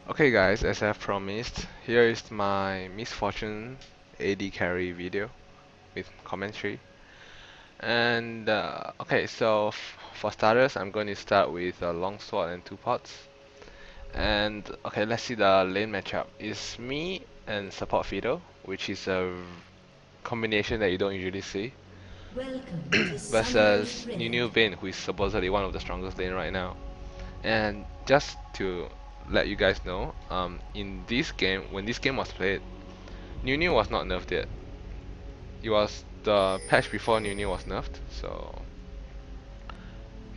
Okay guys, as I've promised, here is my misfortune AD carry video with commentary. And okay, so for starters, I'm going to start with a long sword and two pots. And okay, let's see the lane matchup. It's me and support Fido, which is a combination that you don't usually see, Welcome to versus Sunrise New Ring. Vayne, who is supposedly one of the strongest lane right now. And just to let you guys know, in this game, when this game was played, New was not nerfed yet. It was the patch before New was nerfed, so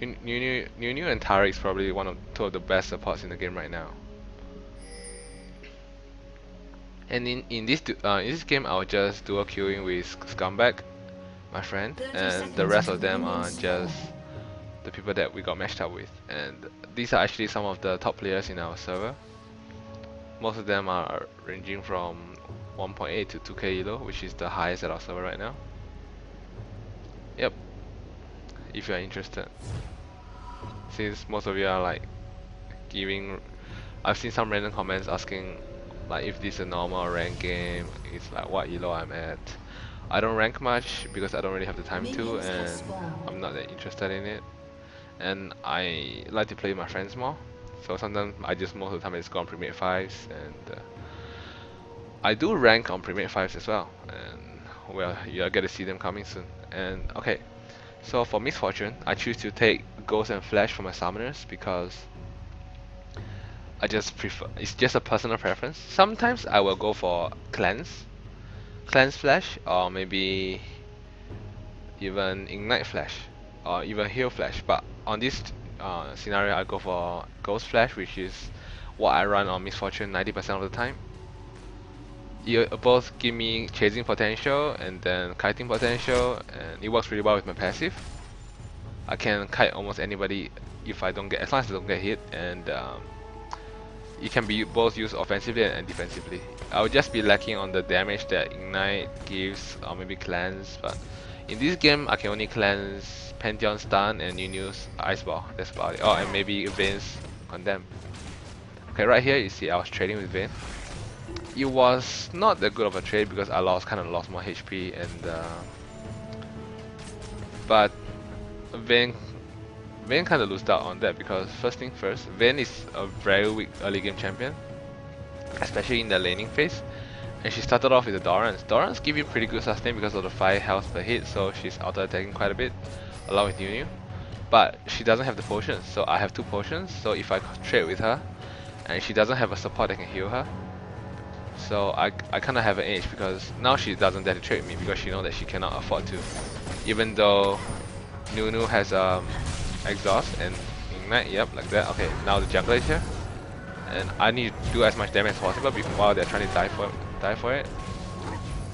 New and Tara is probably two of the best supports in the game right now. And in this game, I'll just dual queuing with Scumbag, my friend, 30 and the seconds rest until of them minions are spawn. just the people that we got matched up with. And these are actually some of the top players in our server. Most of them are ranging from 1.8 to 2k elo, which is the highest at our server right now. Yep, if you are interested. Since most of you are like giving, I've seen some random comments asking like if this is a normal or rank game, it's like what elo I'm at. I don't rank much because I don't really have the time to, Minions have and spawned. I'm not that interested in it. And I like to play with my friends more. So sometimes most of the time I just go on Premiere 5s, and I do rank on Premiere 5s as well. And well, you'll get to see them coming soon. And okay, so for Misfortune, I choose to take Ghost and Flash for my summoners because I just prefer, it's just a personal preference. Sometimes I will go for Cleanse Flash, or maybe even Ignite Flash, or even Heal Flash. But on this scenario, I go for Ghost Flash, which is what I run on Misfortune 90% of the time. You both give me chasing potential and then kiting potential, and it works really well with my passive. I can kite almost anybody if I don't get, as long as I don't get hit, and it can be both used offensively and defensively. I would just be lacking on the damage that Ignite gives, or maybe Cleanse, but in this game I can only cleanse Pantheon Stun and Nunu's Ice Ball, that's about it. Oh, and maybe Vayne's Condemn. Okay, right here you see I was trading with Vayne. It was not that good of a trade because I kind of lost more HP, and but Vayne kind of lost out on that because first thing first, Vayne is a very weak early game champion, especially in the laning phase. And she started off with the Dorans. Dorans give you pretty good sustain because of the 5 health per hit, so she's auto attacking quite a bit, along with Yu. But she doesn't have the potions, so I have 2 potions, so if I trade with her, and she doesn't have a support that can heal her, so I kind of have an edge because now she doesn't dare to trade me because she knows that she cannot afford to. Even though Nunu has exhaust and ignite, yep, like that. Okay, now the jungler is here, and I need to do as much damage as possible while they're trying to die for it.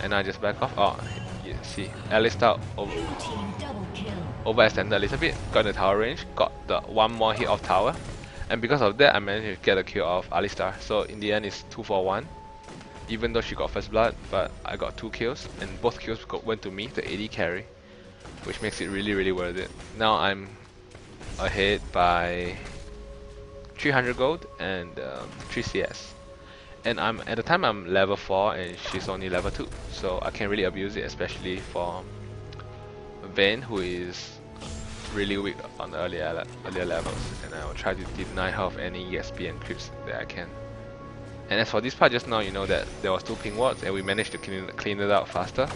And I just back off. Oh, you see, Alistar Blue team double kill. overextended a little bit, got in the tower range, got the one more hit of tower, and because of that, I managed to get a kill of Alistar. So in the end, it's 2 for 1. Even though she got first blood, but I got 2 kills, and both kills went to me, the AD carry, which makes it really worth it. Now I'm ahead by 300 gold and 3 CS. And at the time I'm level 4 and she's only level 2, so I can't really abuse it, especially for Vayne, who is really weak on the earlier levels, and I will try to deny her of any ESP and creeps that I can. And as for this part just now, you know that there was 2 ping wards and we managed to clean it out faster.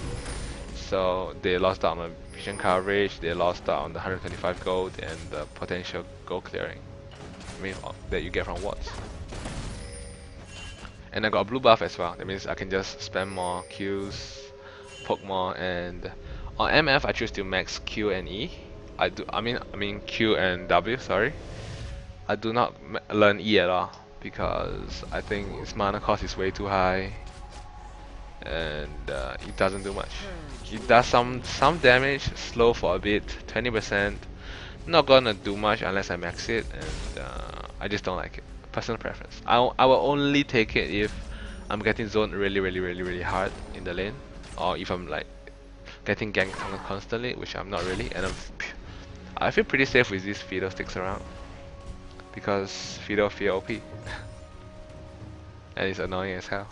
So they lost out on the vision coverage, they lost out on the 125 gold and the potential gold clearing, I mean, that you get from wards. And I got a blue buff as well. That means I can just spam more Qs, poke more, and on MF I choose to max Q and E. I mean Q and W. Sorry, I do not learn E at all because I think its mana cost is way too high, and it doesn't do much. It does some damage, slow for a bit, 20%. Not gonna do much unless I max it, and I just don't like it. Personal preference. I will only take it if I'm getting zoned really hard in the lane, or if I'm like getting ganked constantly, which I'm not really, and I feel pretty safe with this Fido sticks around because Fido fear OP. and it's annoying as hell.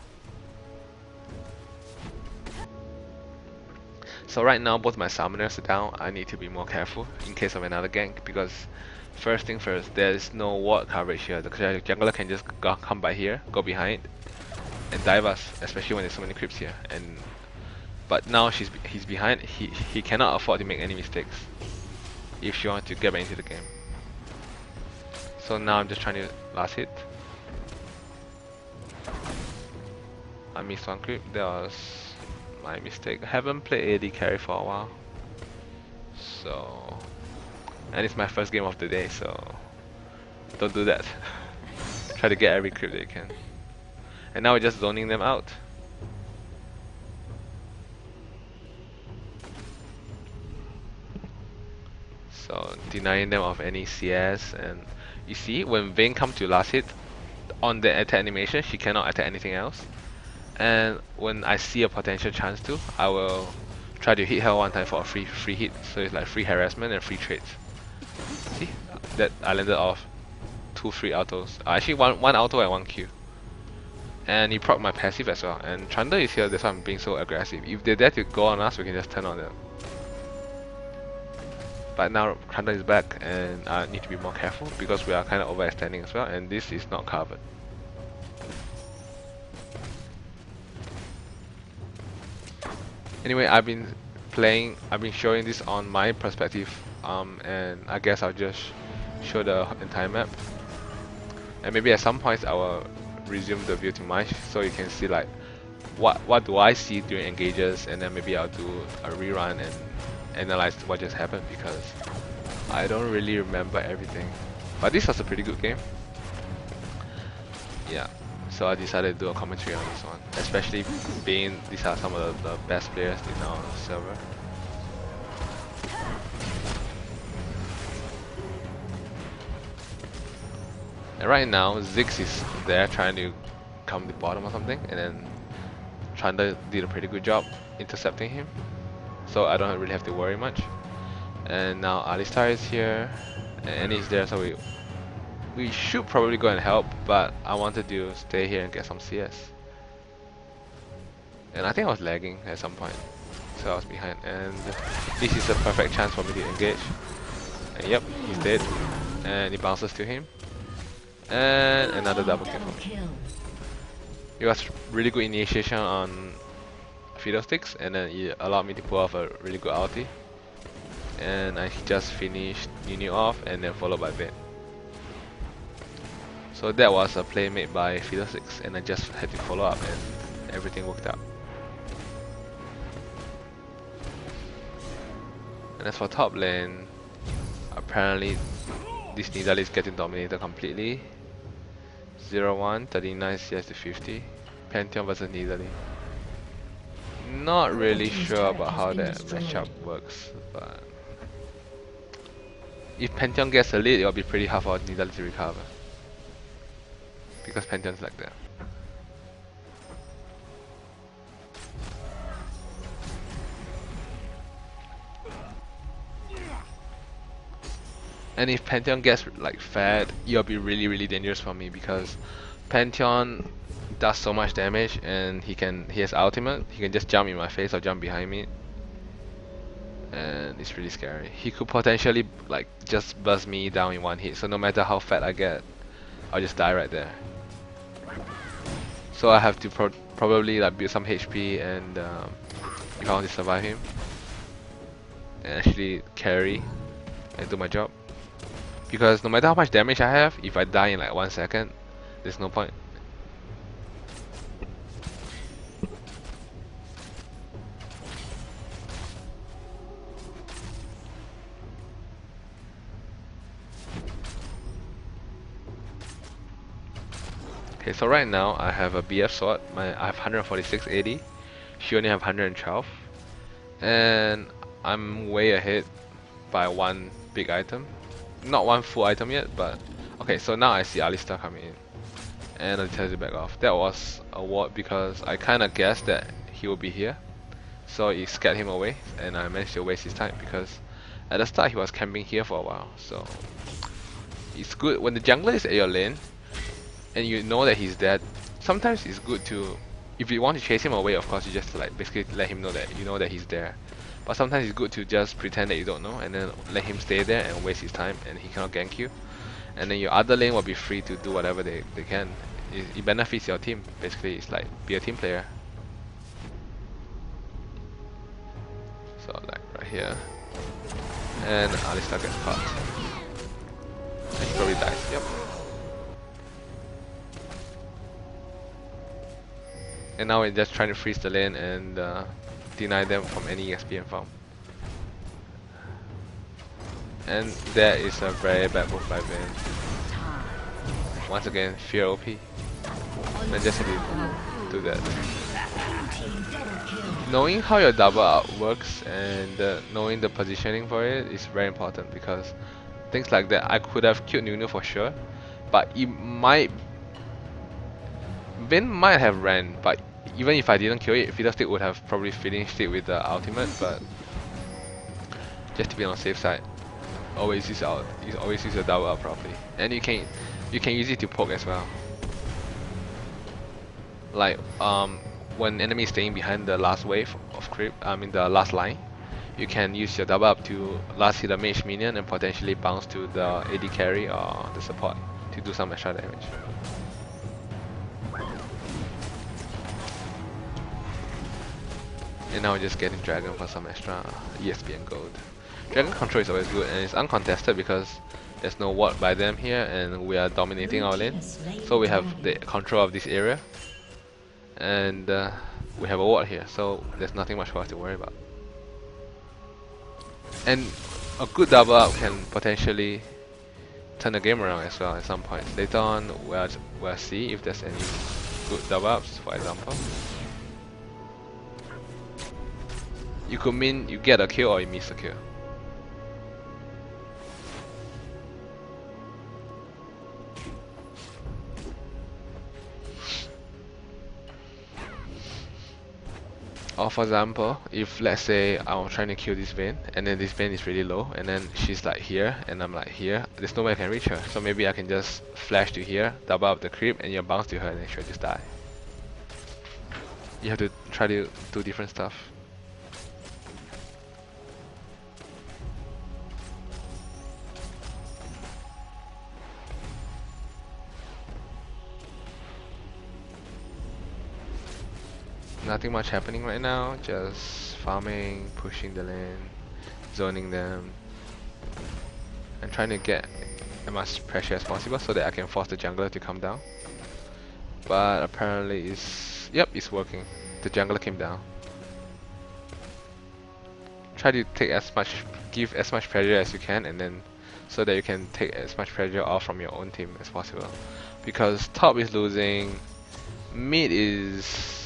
So right now both my summoners are down. I need to be more careful in case of another gank, because first thing first, there is no ward coverage here. The jungler can just come by here, go behind, and dive us, especially when there's so many creeps here. But now he's behind. He cannot afford to make any mistakes if she wants to get back into the game. So now I'm just trying to last hit. I missed one creep. That was my mistake. I haven't played AD carry for a while. So, and it's my first game of the day, so don't do that. Try to get every creep that you can. And now we're just zoning them out. So denying them of any CS, and you see when Vayne comes to last hit on the attack animation, she cannot attack anything else. And when I see a potential chance to, I will try to hit her one time for a free hit. So it's like free harassment and free trades. See that I landed off 2 free autos. Actually one auto and 1 Q. And he proc my passive as well. And Thunder is here, that's why I'm being so aggressive. If they dare to go on us, we can just turn on them. But now Thunder is back and I need to be more careful because we are kind of overextending as well, and this is not covered. Anyway, I've been showing this on my perspective, and I guess I'll just show the entire map. And maybe at some points I will resume the view to mine so you can see like what do I see during engages, and then maybe I'll do a rerun and analyze what just happened, because I don't really remember everything. But this was a pretty good game. Yeah, so I decided to do a commentary on this one, especially being these are some of the best players in our server. And right now Ziggs is there trying to come to the bottom or something, and then Thunder did a pretty good job intercepting him, so I don't really have to worry much. And now Alistar is here, and he's there, so we should probably go and help, but I wanted to stay here and get some CS. And I think I was lagging at some point, so I was behind, and this is a perfect chance for me to engage. And yep, he's dead, and it bounces to him. And another double kill for me. It was really good initiation on Fiddlesticks, and then it allowed me to pull off a really good ulti. And I just finished Nunu off and then followed by Vayne. So that was a play made by Fiddlesticks, and I just had to follow up and everything worked out. And as for top lane, apparently this Nidalee is getting dominated completely. 0-1, 39 CS to 50. Pantheon versus Nidalee. Not really sure about how that matchup works, but if Pantheon gets a lead, it'll be pretty hard for Nidalee to recover, because Pantheon's like that. And if Pantheon gets like fed, it'll be really dangerous for me, because Pantheon does so much damage, and he has ultimate. He can just jump in my face or jump behind me, and it's really scary. He could potentially like just burst me down in one hit. So no matter how fat I get, I'll just die right there. So I have to probably like build some HP, and if I want to survive him, and actually carry and do my job. Because no matter how much damage I have, if I die in like 1 second, there's no point. Okay, so right now I have a BF sword. I have 146 AD. She only have 112, and I'm way ahead by one big item. Not one full item yet, but okay. So now I see Alistar coming in, and I tell you back off. That was a ward because I kind of guessed that he would be here, so it scared him away, and I managed to waste his time because at the start he was camping here for a while. So it's good when the jungler is at your lane and you know that he's dead. sometimes it's good to, if you want to chase him away, of course you just like basically let him know that you know that he's there. But sometimes it's good to just pretend that you don't know and then let him stay there and waste his time and he cannot gank you. And then your other lane will be free to do whatever they can. It benefits your team. Basically, it's like be a team player. So like right here. And Alistar gets caught. And he probably dies. Yep. And now we're just trying to freeze the lane and deny them from any EXP and farm. And that is a very bad move by Vayne. Once again, fear OP. And just do that. Knowing how your double up works and knowing the positioning for it is very important, because things like that, I could have killed Nunu for sure, but Vayne might have ran, but even if I didn't kill it, Fiddlestick would have probably finished it with the ultimate. But just to be on the safe side, always use the double up properly, and you can use it to poke as well. Like when enemy is staying behind the last wave of creep, the last line, you can use your double up to last hit a mage minion and potentially bounce to the AD carry or the support to do some extra damage. And now we're just getting Dragon for some extra EXP and gold. Dragon control is always good, and it's uncontested because there's no ward by them here and we are dominating our lane. So we have the control of this area. And we have a ward here, so there's nothing much for us to worry about. And a good double up can potentially turn the game around as well at some point. Later on, we'll see if there's any good double ups, for example. You could mean you get a kill or you miss a kill. Or for example, if let's say I'm trying to kill this Vayne and then this Vayne is really low and then she's like here and I'm like here, there's no way I can reach her. So maybe I can just flash to here, double up the creep and you bounce to her and then she'll just die. You have to try to do different stuff. Nothing much happening right now, just farming, pushing the lane, zoning them, and trying to get as much pressure as possible so that I can force the jungler to come down. But apparently it's working. The jungler came down. Try to take give as much pressure as you can, and then so that you can take as much pressure off from your own team as possible. Because top is losing, mid is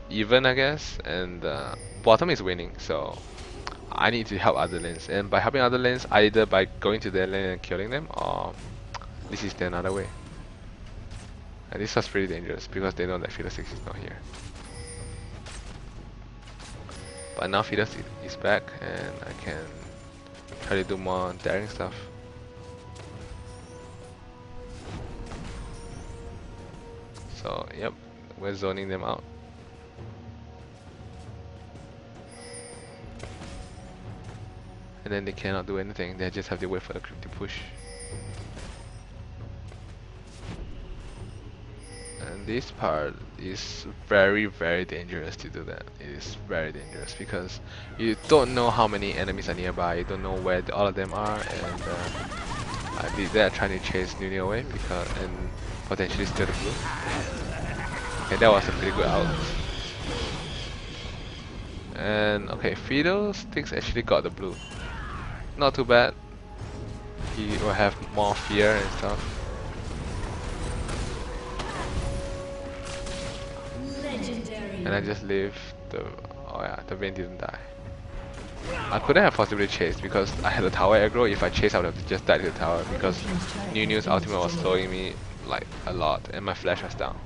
even, I guess, and bottom is winning, so I need to help other lanes, and by helping other lanes, either by going to their lane and killing them, or this is the another way. And this was pretty dangerous because they know that Fiddlestick is not here. But now Fiddlestick is back and I can try to do more daring stuff. So yep, we're zoning them out. And then they cannot do anything, they just have to wait for the creep to push. And this part is very dangerous to do that. It is very dangerous because you don't know how many enemies are nearby, you don't know where all of them are, and I did that trying to chase Nunu away and potentially steal the blue. And that was a pretty good out. And okay, Fiddlestick actually got the blue. Not too bad. He will have more fear and stuff. Legendary. And I just leave the... oh yeah, the Vayne didn't die. I couldn't have possibly chased because I had a tower aggro. If I chased, I would have just died to the tower because Nunu's ultimate was slowing me like a lot and my flash was down.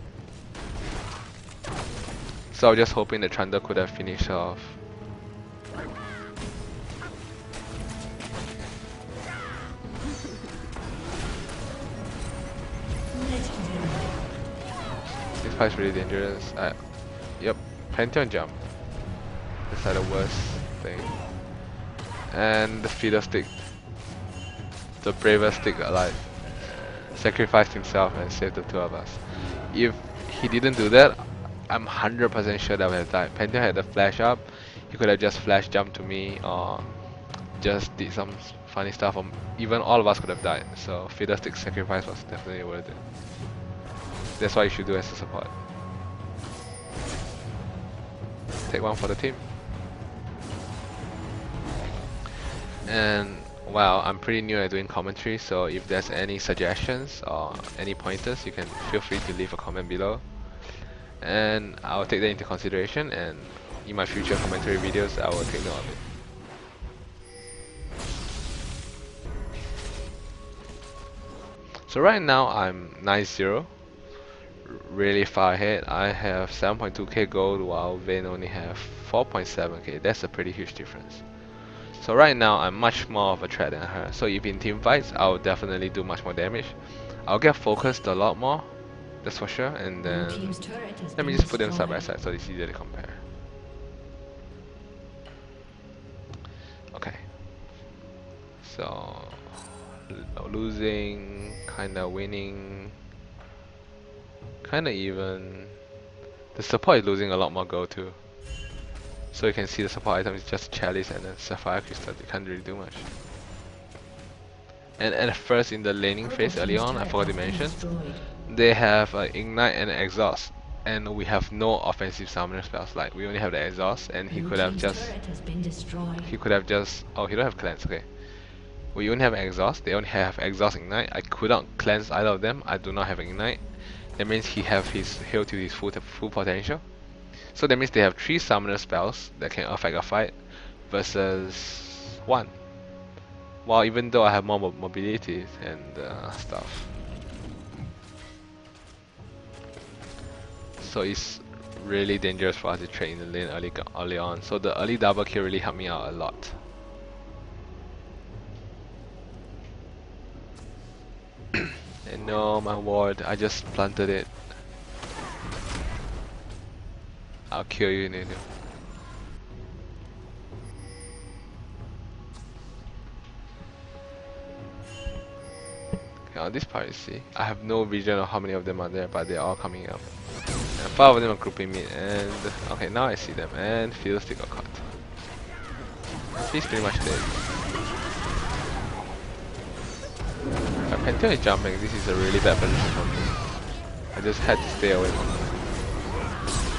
So I was just hoping the Trundle could have finished off. sacrifice really dangerous. Yep, Pantheon jump. That's like the worst thing. And the fiddlestick, the bravest stick alive, sacrificed himself and saved the two of us. If he didn't do that, I'm 100% sure that we have died. Pantheon had the flash up. He could have just flash jumped to me or just did some funny stuff, or even all of us could have died. So fiddlestick sacrifice was definitely worth it. That's what you should do as a support. Take one for the team. And well, I'm pretty new at doing commentary, so if there's any suggestions or any pointers, you can feel free to leave a comment below. And I'll take that into consideration, and in my future commentary videos, I will take note of it. So right now I'm 9-0, really far ahead. I have 7.2k gold while Vayne only have 4.7k. That's a pretty huge difference. So right now I'm much more of a threat than her. So if in team fights, I'll definitely do much more damage. I'll get focused a lot more, that's for sure. And then let me just put them side by side so it's easier to compare. Okay. So losing, kinda winning, kinda even. The support is losing a lot more gold too. So you can see the support item is just chalice and then sapphire crystal. They can't really do much. And at first in the laning phase early on, I forgot to mention, they have ignite and exhaust, and we have no offensive summoner spells. Like we only have the exhaust, and he could have just oh, he don't have cleanse. Okay, we only have exhaust. They only have exhaust ignite. I could not cleanse either of them. I do not have ignite. That means he have his heal to his full potential. So that means they have 3 summoner spells that can affect a fight versus 1. Well, even though I have more mobility and stuff. So it's really dangerous for us to trade in the lane early on. So the early double kill really helped me out a lot. And no, my ward, I just planted it. I'll kill you, Nunu. Okay, on this part you see, I have no vision of how many of them are there, but they're all coming up. And 5 of them are grouping me, and okay, now I see them, and fiddlestick got caught. He's pretty much dead. My Pantheon is jumping. This is a really bad position for me. I just had to stay away from him.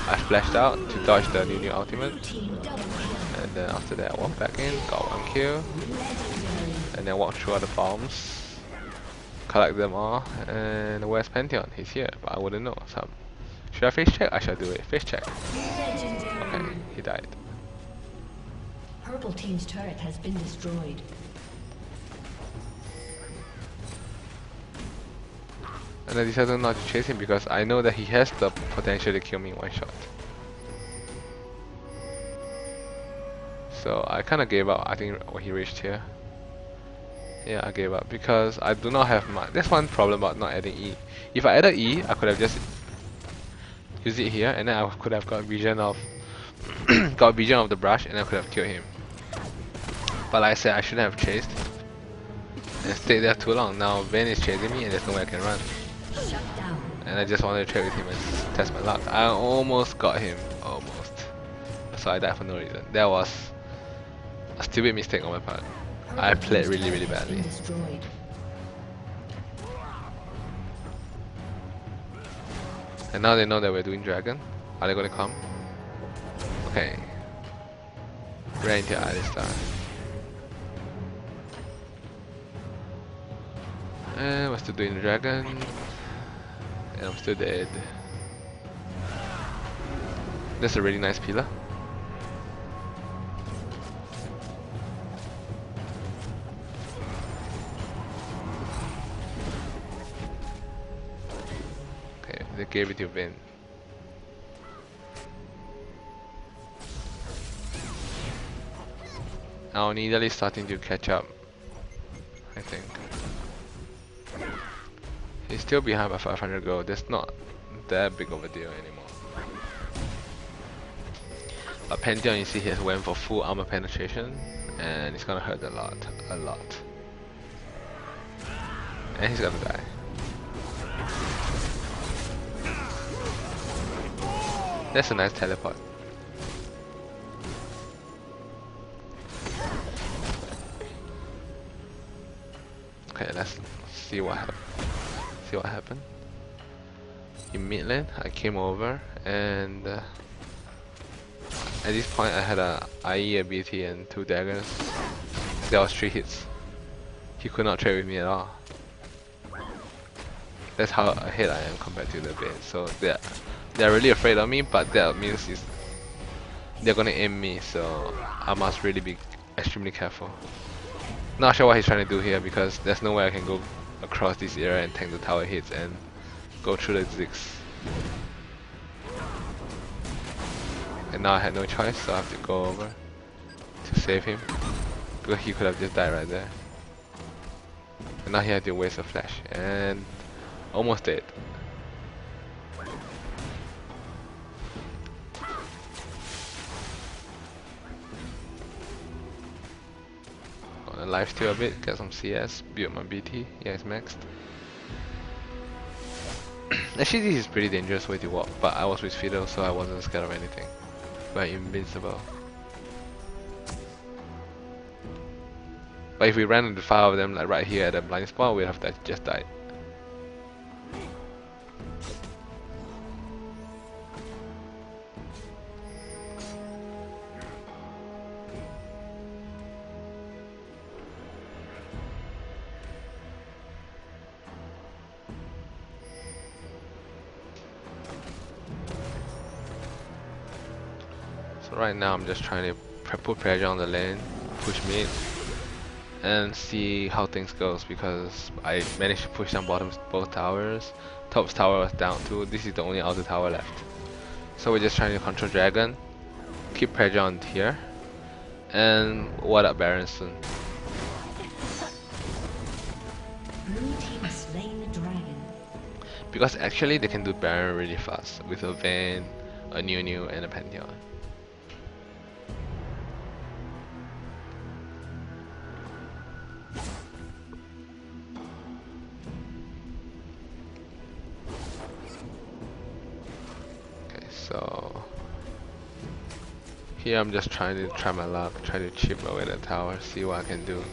I flashed out to dodge the new ultimate, and then after that I walked back in, got 1 kill, and then walked through all the farms, collect them all, and where's Pantheon? He's here, but I wouldn't know. So should I face check? I shall do it. Face check. Okay, he died. Purple team's turret has been destroyed. And I decided not to chase him because I know that he has the potential to kill me in 1 shot. So I kinda gave up, I think, when he reached here. Yeah, I gave up because I do not have much. That's one problem about not adding E. If I added E, I could have just used it here, and then I could have got vision of got vision of the brush, and I could have killed him. But like I said, I shouldn't have chased and stayed there too long. Now Vayne is chasing me, and there's no way I can run. And I just wanted to trade with him and test my luck. I almost got him, almost. So I died for no reason. That was a stupid mistake on my part. I played really badly. And now they know that we're doing dragon. Are they gonna come? Okay. Ran into eye this time. And we're still doing dragon. And I'm still dead. That's a really nice pillar. Okay, they gave it to Vayne. Now Nidalee is starting to catch up, I think. He's still behind by 500 gold. That's not that big of a deal anymore. But Pantheon, you see, he has went for full armor penetration, and it's gonna hurt a lot, a lot. And he's gonna die. That's a nice teleport. Okay, let's see what happened. See what happened. In mid lane, I came over, and at this point I had a IE ability and 2 daggers. There was 3 hits. He could not trade with me at all. That's how ahead I am compared to the base. So they're really afraid of me, but that means they're gonna aim me, so I must really be extremely careful. Not sure what he's trying to do here, because there's no way I can go across this area and tank the tower hits and go through the Ziggs. And now I had no choice, so I have to go over to save him, because he could have just died right there. And now he had to waste a flash, and almost dead. Gonna lifesteal a bit, get some CS, build my BT. Yeah, it's maxed. Actually, this is pretty dangerous way to walk, but I was with Fiddle, so I wasn't scared of anything. We're invincible. But if we ran into 5 of them, like right here at the blind spot, we'd have just died. So right now I'm just trying to put pressure on the lane, push mid, and see how things goes, because I managed to push down both towers. Top's tower was down too. This is the only outer tower left. So we're just trying to control dragon, keep pressure on here, and what up Baron soon. Blue team has slain the dragon. Because actually they can do Baron really fast with a Vayne, a Nunu, and a Pantheon. So here I'm just trying to try my luck, try to chip away the tower, see what I can do.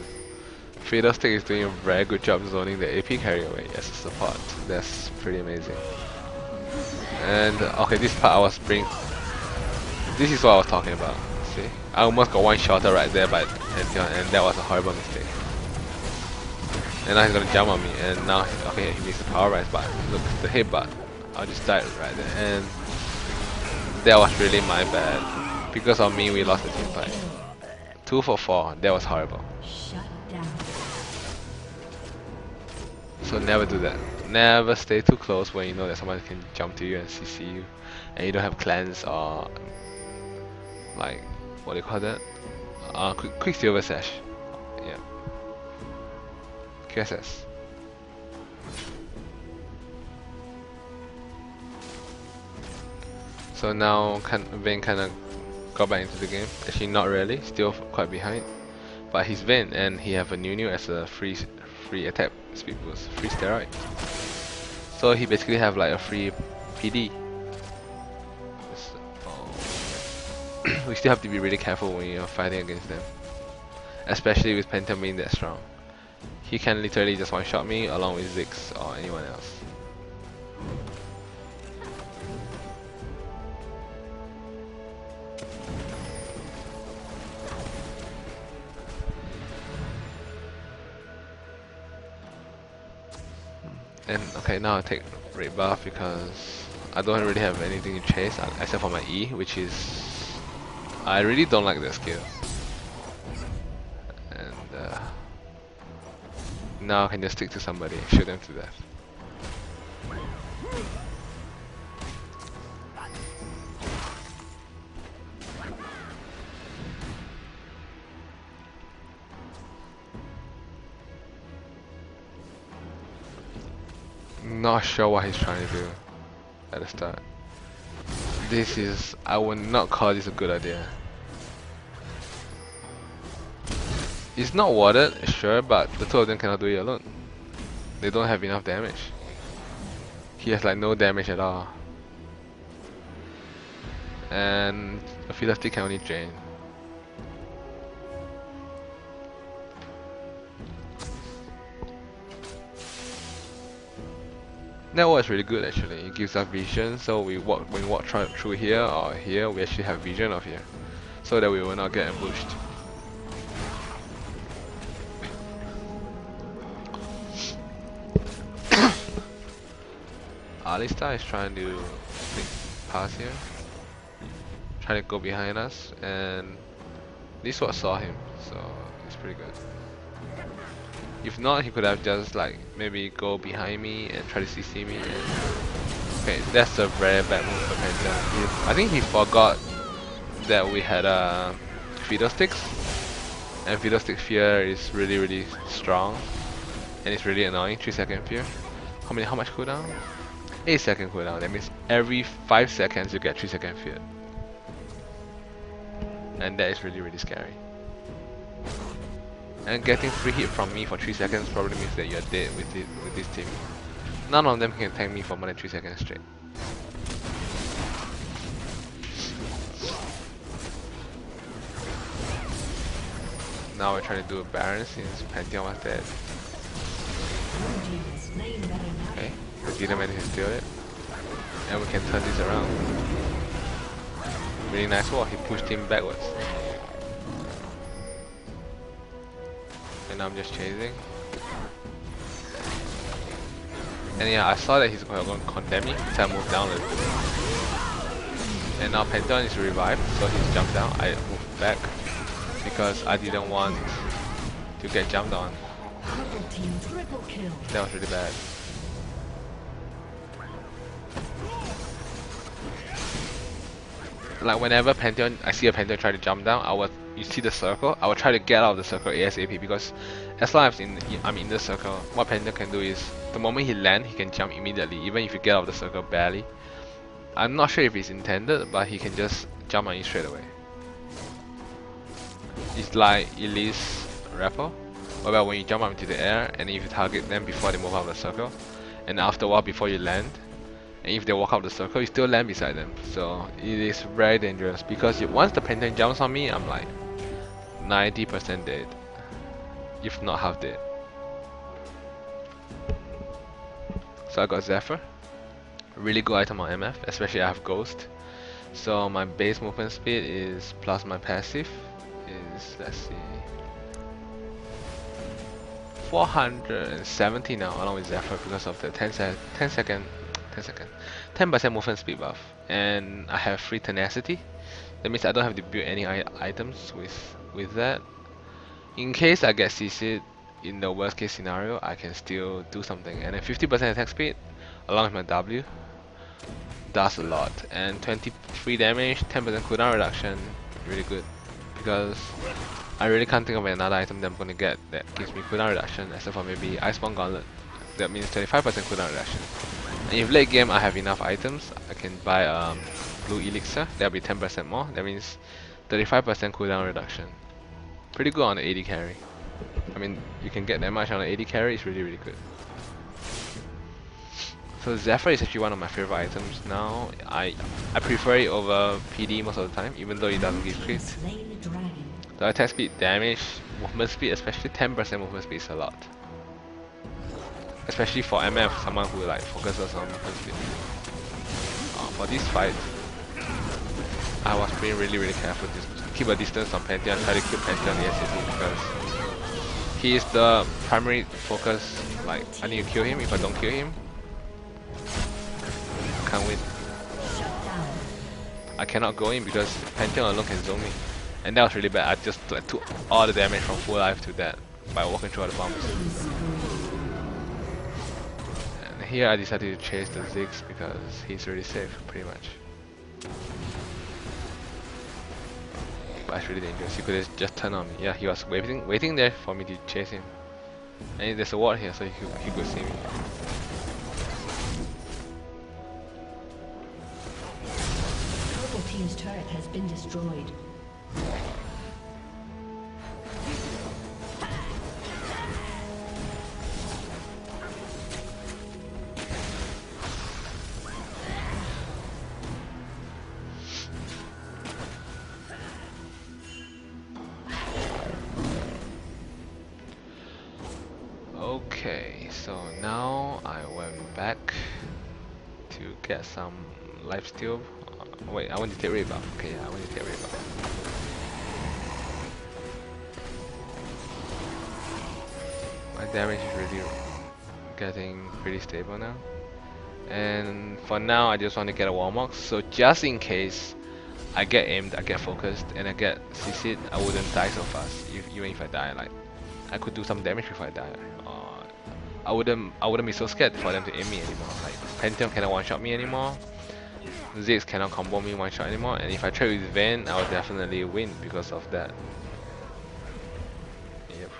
Fiddlestick is doing a very good job zoning the AP carry away as a support. That's pretty amazing. And okay, this part I was this is what I was talking about. See, I almost got one shotter right there by Pantheon, and that was a horrible mistake. And now he's gonna jump on me, and now okay, he makes a power rise, but look, the headbutt, I just died right there, and that was really my bad. Because of me, we lost the team fight. 2 for 4. That was horrible. Shut down. So never do that. Never stay too close when you know that someone can jump to you and CC you, and you don't have cleanse or like what do you call that? Quicksilver Sash. Yeah. QSS. So now Vayne kind of got back into the game. Actually not really, still quite behind. But he's Vayne and he have a Nunu as a free attack speed boost, free steroid. So he basically have like a free PD. We still have to be really careful when you're fighting against them. Especially with Pantheon being that strong. He can literally just one-shot me along with Ziggs or anyone else. And okay, now I take red buff because I don't really have anything to chase except for my E, which is I really don't like that skill. And now I can just stick to somebody and shoot them to death. Not sure what he's trying to do. at the start. This is, I would not call this a good idea. It's not warded, sure, but the two of them cannot do it alone. They don't have enough damage. He has like no damage at all. And a Philosophy can only drain. That was really good actually. It gives us vision, so when we walk through here or here, we actually have vision of here, so that we will not get ambushed. Alistar is trying to pass here, trying to go behind us, and this one saw him, so it's pretty good. If not, he could have just like maybe go behind me and try to CC me. Okay, that's a very bad move for Penta. I think he forgot that we had Fiddlesticks, and Fiddlestick Fear is really strong, and it's really annoying. 3-second Fear. How much cooldown? 8-second cooldown. That means every 5 seconds you get 3-second Fear, and that is really scary. And getting free hit from me for 3 seconds probably means that you're dead with this team. None of them can tank me for more than 3 seconds straight. Now we're trying to do a Baron since Pantheon was dead. Okay, we didn't manage to steal it. And we can turn this around. Really nice wall, he pushed him backwards. And I'm just chasing. And yeah, I saw that he's going to condemn me, so I moved down a little bit. And now Pantheon is revived, so he's jumped down. I moved back because I didn't want to get jumped on. That was really bad. Like whenever I see a Pantheon try to jump down, you see the circle, I will try to get out of the circle ASAP, because as long as I'm in the circle, what Pantheon can do is, the moment he lands, he can jump immediately, even if you get out of the circle barely. I'm not sure if it's intended, but he can just jump on you straight away. It's like Elise Rappel, whereby when you jump up into the air, and if you target them before they move out of the circle, and after a while before you land, and if they walk out the circle, you still land beside them. So it is very dangerous, because once the Pantheon jumps on me, I'm like 90% dead, if not half dead. So I got Zephyr, really good item on MF, especially I have Ghost. So my base movement speed is plus my passive is, let's see, 470 now along with Zephyr, because of the 10% movement speed buff, and I have free tenacity. That means I don't have to build any items with that. In case I get CC'd in the worst case scenario, I can still do something. And then 50% attack speed along with my W does a lot, and 20 free damage, 10% cooldown reduction, really good, because I really can't think of another item that I'm gonna get that gives me cooldown reduction except for maybe Iceborne Gauntlet. That means 25% cooldown reduction. And if late game I have enough items, I can buy Blue Elixir, that'll be 10% more, that means 35% cooldown reduction. Pretty good on the AD carry. I mean, you can get that much on the AD carry, it's really good. So Zephyr is actually one of my favorite items now. I prefer it over PD most of the time, even though it doesn't give crit. The attack speed, damage, movement speed, especially 10% movement speed is a lot. Especially for MF, someone who like focuses on movement speed. For this fight, I was being really careful to keep a distance on Pantheon, try to kill Pantheon ASAP, because he is the primary focus. Like, I need to kill him. If I don't kill him, I can't win. I cannot go in because Pantheon alone can zone me. And that was really bad. I just like, took all the damage from full life to that by walking through all the bombs. And here I decided to chase the Ziggs because he's really safe, pretty much. But it's really dangerous. He could have just turned on me. Yeah, he was waiting there for me to chase him. And there's a ward here, so he could see me. team's turret has been destroyed. Okay, so now I went back to get some lifesteal. Wait, I want to take ray buff. Okay, yeah, I want to take ray buff. My damage is really getting pretty stable now. And for now, I just want to get a warm-up. So just in case I get aimed, I get focused, and I get CC'd, I wouldn't die so fast. Even if I die, like I could do some damage before I die. I wouldn't be so scared for them to aim me anymore. Like Pentium cannot one-shot me anymore. Ziggs cannot combo me one-shot anymore. And if I trade with Vayne, I will definitely win because of that. Yep.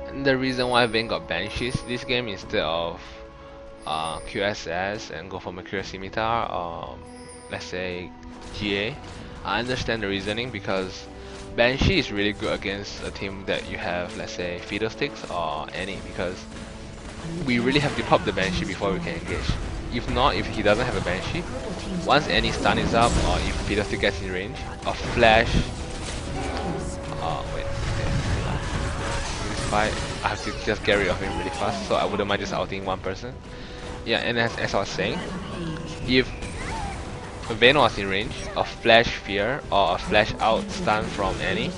And the reason why Vayne got Banshees this game instead of QSS and go for Mercurial Scimitar or let's say GA, I understand the reasoning because Banshee is really good against a team that you have, let's say, Fiddlesticks or any, because we really have to pop the Banshee before we can engage. If not, if he doesn't have a Banshee, once any stun is up or if Fiddlestick gets in range, a flash. Wait, okay. This fight, I have to just get rid of him really fast, so I wouldn't mind just outing one person. Yeah, and as I was saying, if Vayne was in range, a flash fear or a flash out stun from any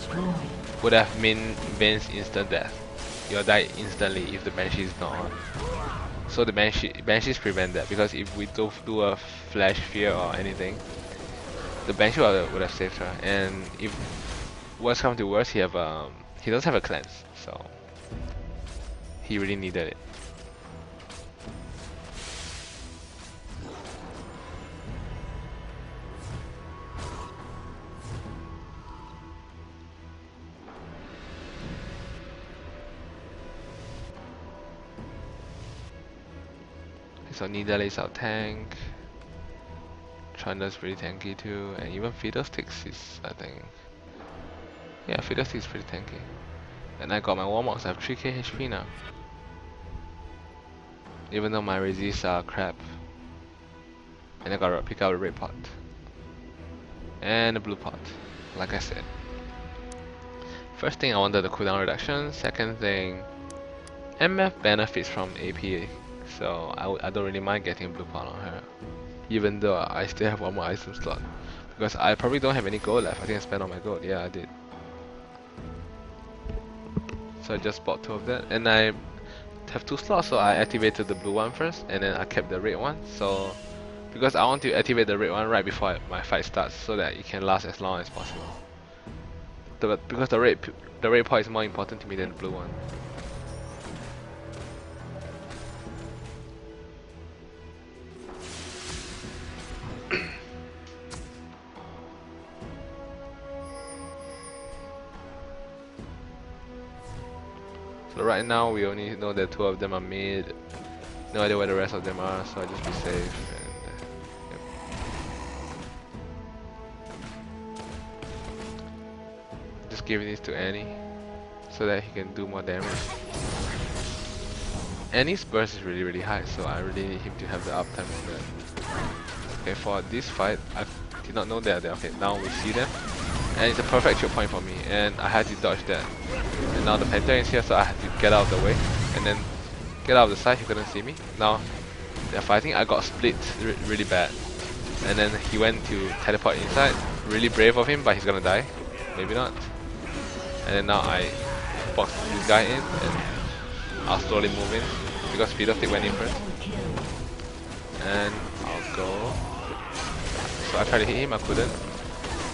would have meant Vayne's instant death. You'll die instantly if the Banshee is not on. So the Banshees prevent that, because if we don't do a flash fear or anything, the Banshee would have saved her. And if worst comes to worst, he doesn't have a cleanse, so he really needed it. So Nidalee is our tank. Trunder's pretty tanky too, and even Fiddlesticks is, I think. Yeah, Fiddlesticks is pretty tanky. And I got my warm-ups, I have 3k HP now. Even though my resists are crap. And I gotta pick out a red pot. And a blue pot, like I said. First thing, I wanted the cooldown reduction. Second thing, MF benefits from AP. So I don't really mind getting a blue pot on her, even though I still have one more item slot, because I probably don't have any gold left. I think I spent all my gold. Yeah, I did. So I just bought 2 of that, and I have 2 slots, so I activated the blue one first, and then I kept the red one. So because I want to activate the red one right before my fight starts, so that it can last as long as possible. Because the red pot is more important to me than the blue one. So right now we only know that 2 of them are mid. No idea where the rest of them are, so I just be safe. And yep. Just giving this to Annie so that he can do more damage. Annie's burst is really high, so I really need him to have the uptime on that. Okay, for this fight, I did not know that. Okay, now we see them. And it's a perfect choke point for me, and I had to dodge that. And now the Panther is here, so I had to get out of the way, and then get out of the side. He couldn't see me. Now they're fighting. I got split really bad, and then he went to teleport inside. Really brave of him, but he's gonna die. Maybe not. And then now I box this guy in, and I'll slowly move in because Fiddlestick went in first. And I'll go. So I tried to hit him, I couldn't.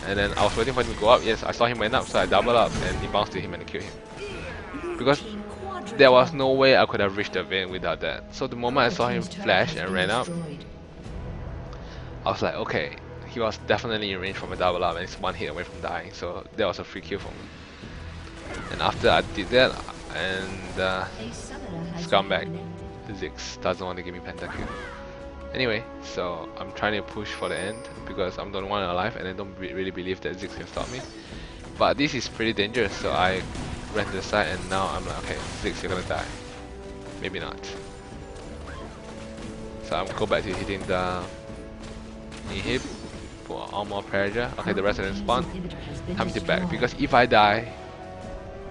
And then I was waiting for him to go up. Yes, I saw him went up, so I doubled up and he bounced to him and killed him. Because there was no way I could have reached the Vayne without that. So the moment I saw him flash and ran up, I was like, okay, he was definitely in range from a double up and it's 1 hit away from dying. So that was a free kill for me. And after I did that, and Scumbag. Ziggs doesn't want to give me pentakill. Anyway, so I'm trying to push for the end because I'm the only one alive and I don't really believe that Ziggs can stop me. But this is pretty dangerous, so I ran to the side and now I'm like, okay, Ziggs, you're gonna die. Maybe not. So I'm go back to hitting the inhib for armor pressure. Okay, the resident spawn. Time to back because if I die,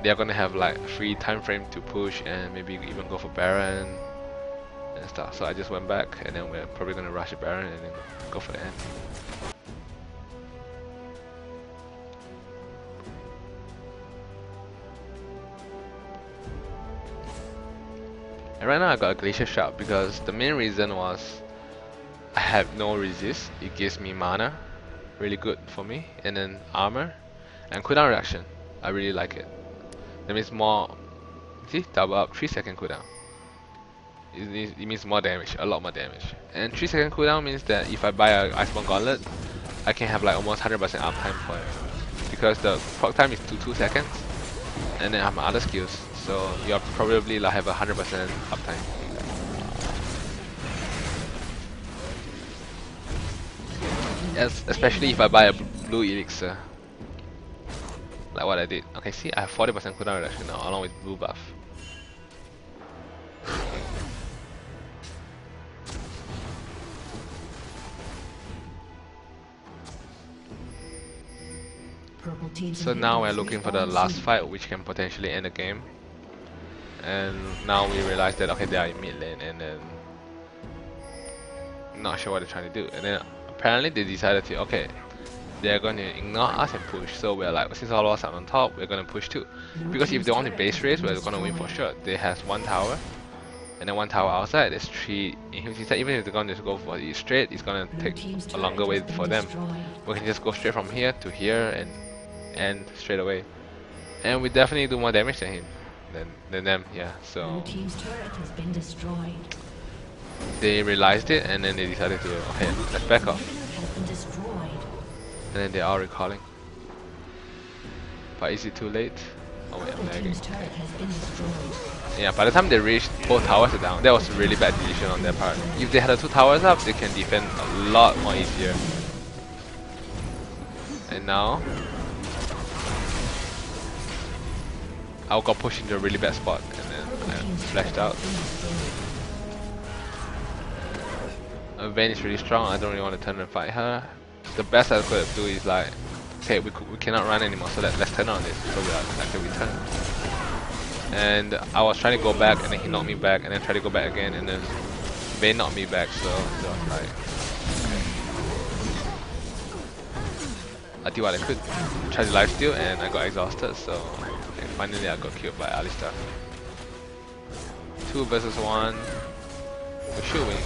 they're gonna have like free time frame to push and maybe even go for Baron and stuff. So I just went back and then we're probably gonna rush the Baron and then go for the end. And right now I got a Glacier Shot because the main reason was I have no resist. It gives me mana, really good for me, and then armor and cooldown reduction. I really like it. That means more. See, double up, 3-second cooldown. It means more damage, a lot more damage. And 3-second cooldown means that if I buy a Iceborne Gauntlet, I can have like almost 100% uptime for it. Because the proc time is 2 seconds, and then I have my other skills, so you'll probably like have 100% uptime. Especially if I buy a blue elixir, like what I did. Okay, see, I have 40% cooldown reduction now, along with blue buff. So now we're looking for the last fight, which can potentially end the game. And now we realize that okay, they are in mid lane, and then not sure what they're trying to do. And then apparently they decided to okay, they're going to ignore us and push. So we're like, since all of us are on top, we're going to push too. Because if they want to base race, we're going to win for sure. They has 1 tower, and then 1 tower outside. There's 3 inside. Even if they're going to go for it straight, it's going to take a longer way for them. We can just go straight from here to here and end straight away. And we definitely do more damage than him, than them. Yeah. So they realized it, and then they decided to okay, let's back off. And then they're all recalling. But is it too late? Oh wait, I'm lagging. Yeah, by the time they reached, both towers are down. That was a really bad decision on their part. If they had the 2 towers up, they can defend a lot more easier. And now I got pushed into a really bad spot, and then I flashed out. Vayne is really strong. I don't really want to turn and fight her. The best I could do is like, okay, we cannot run anymore, so let's turn on this. So we are actually return. And I was trying to go back, and then he knocked me back, and then tried to go back again, and then Vayne knocked me back. So it was like, okay. I did what I could. Tried to lifesteal, and I got exhausted. So okay, finally I got killed by Alistar. 2 versus 1. We should win.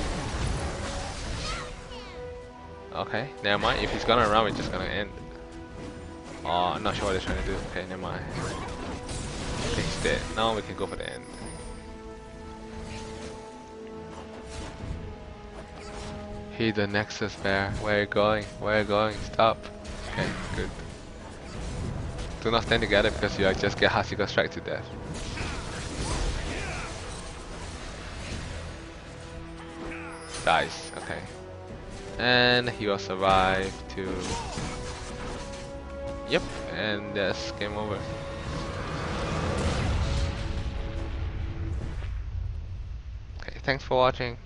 Okay, never mind. If he's gonna run, we're just gonna end. Oh, I'm not sure what they're trying to do. Okay, never mind. Okay, he's dead. Now we can go for the end. Hey, the Nexus bear. Where are you going? Where are you going? Stop. Okay, good. Do not stand together because you just get Hasiga strike to death. Dies. Okay. And he will survive to... Yep, and that's game over. Okay, thanks for watching.